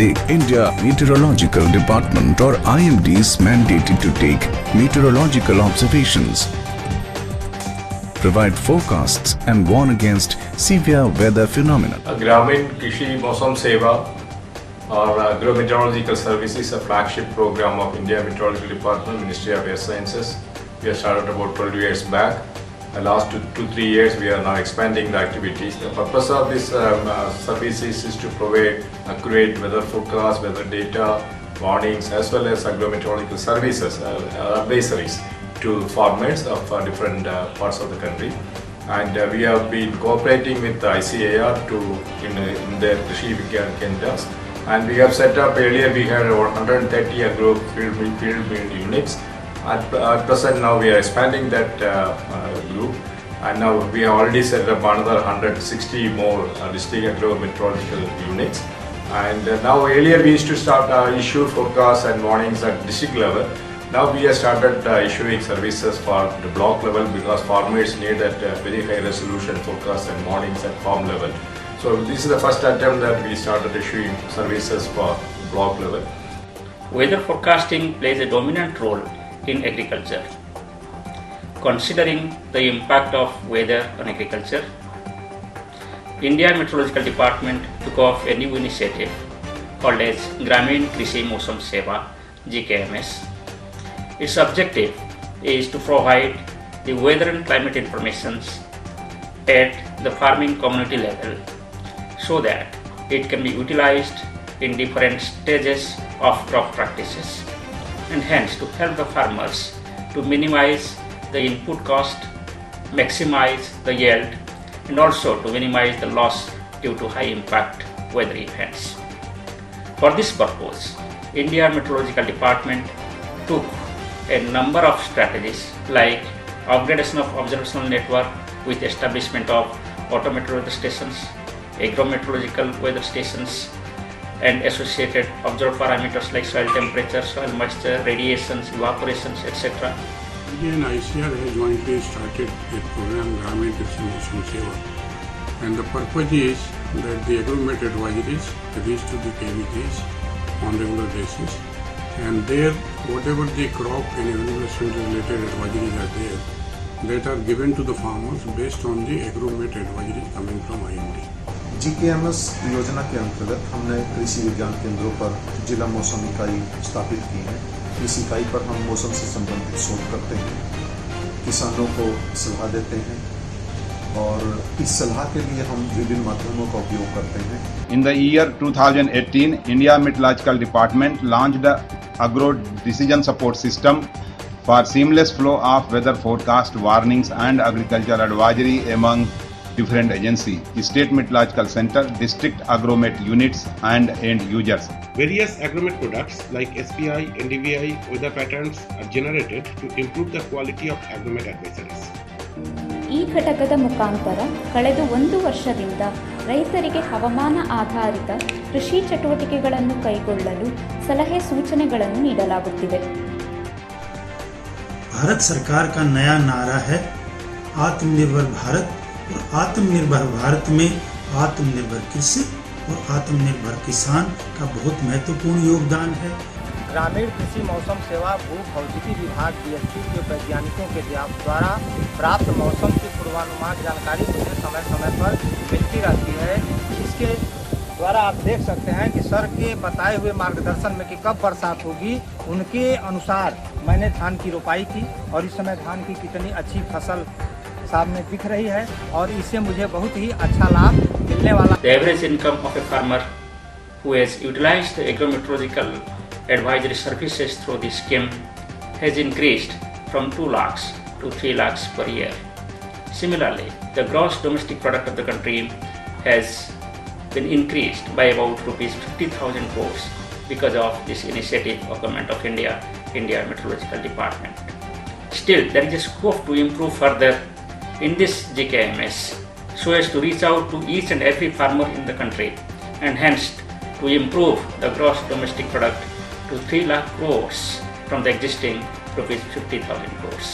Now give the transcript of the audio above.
The India Meteorological Department or IMD is mandated to take meteorological observations, provide forecasts and warn against severe weather phenomena. Gramin Krishi Mausam Seva or Agro-Meteorological Services, a flagship program of India Meteorological Department, Ministry of Earth Sciences. We have started about 12 years back. The last 2-3 years we are now expanding the activities. The purpose of this services is to provide accurate weather forecasts, weather data, warnings, as well as agro-meteorological services, advisories to farmers of different parts of the country. And we have been cooperating with the ICAR in their Krishi Vigyan Kendras. And we have set up, earlier we had over 130 agro field units. At present now we are expanding that group, and now we have already set up another 160 more district agro-meteorological units. And now earlier we used to start issue forecasts and warnings at district level. Now we have started issuing services for the block level because farmers need that very high resolution forecasts and warnings at farm level. So this is the first attempt that we started issuing services for block level. Weather forecasting plays a dominant role in agriculture. Considering the impact of weather on agriculture, India Meteorological Department took off a new initiative called as Gramin Krishi Mausam Seva, GKMS. Its objective is to provide the weather and climate informations at the farming community level so that it can be utilized in different stages of crop practices, and hence to help the farmers to minimize the input cost, maximize the yield, and also to minimize the loss due to high impact weather events. For this purpose, India Meteorological Department took a number of strategies like upgradation of observational network with establishment of automated weather stations, agro-meteorological weather stations, and associated observed parameters like soil temperature, soil moisture, radiations, evaporations, etc. India and ICAR has jointly started a program, Gramin Krishi Mausam Seva, and the purpose is that the agro-met advisories reach to the KVKs on regular basis, and there whatever the crop and environment related advisories are there, that are given to the farmers based on the agro-met advisories coming from IMD. GKMS योजना के अंतर्गत हमने कृषि विज्ञान केंद्रों पर जिला मौसम इकाई स्थापित की है। इस इकाई पर हम मौसम से संबंधित शोध करते हैं, किसानों को सलाह देते हैं और इस सलाह के लिए हम विभिन्न माध्यमों का उपयोग करते हैं। In the year 2018, India Meteorological Department launched the Agro Decision Support System for seamless flow of weather forecast, warnings and agricultural advisory among different agencies, state meteorological center, district agromet units and end users. Various agromet products like SPI, NDVI, weather patterns are generated to improve the quality of agromet advisories. ಈ ಘಟಕದ ಮುಖಾಂತರ ಕಳೆದ 1 ವರ್ಷದಿಂದ ರೈತರಿಗೆ ಹವಾಮಾನ ಆಧಾರಿತ ಕೃಷಿ ಚಟುವಟಿಕೆಗಳನ್ನು ಕೈಗೊಳ್ಳಲು ಸಲಹೆ ಸೂಚನೆಗಳನ್ನು ನೀಡಲಾಗುತ್ತಿದೆ. भारत सरकार का नया नारा है आत्मनिर्भर भारत, और आत्मनिर्भर भारत में आत्मनिर्भर कृषि और आत्मनिर्भर किसान का बहुत महत्वपूर्ण योगदान है। ग्रामीण कृषि मौसम सेवा भू भौतिकी विभाग DSP के वैज्ञानिकों के द्वारा प्राप्त मौसम की पूर्वानुमान जानकारी मुझे समय समय पर मिलती रहती है। इसके द्वारा आप देख सकते हैं कि सर के बताए हुए मार्गदर्शन में कि कब बरसात होगी, उनके अनुसार मैंने धान की रोपाई की और इस समय धान की कितनी अच्छी फसल सामने दिख रही है और इससे मुझे बहुत ही अच्छा लाभ मिलने वाला। The average income of a farmer who has utilized the agro-meteorological advisory services through this scheme has increased from 2 lakhs to 3 lakhs per year. Similarly, the gross domestic product of the country has been increased by about rupees 50,000 crores because of this initiative of Government of India, India Meteorological Department. Still, there is a scope to improve further in this GKMS so as to reach out to each and every farmer in the country and hence to improve the gross domestic product to 3 lakh crores from the existing rupees 50,000 crores.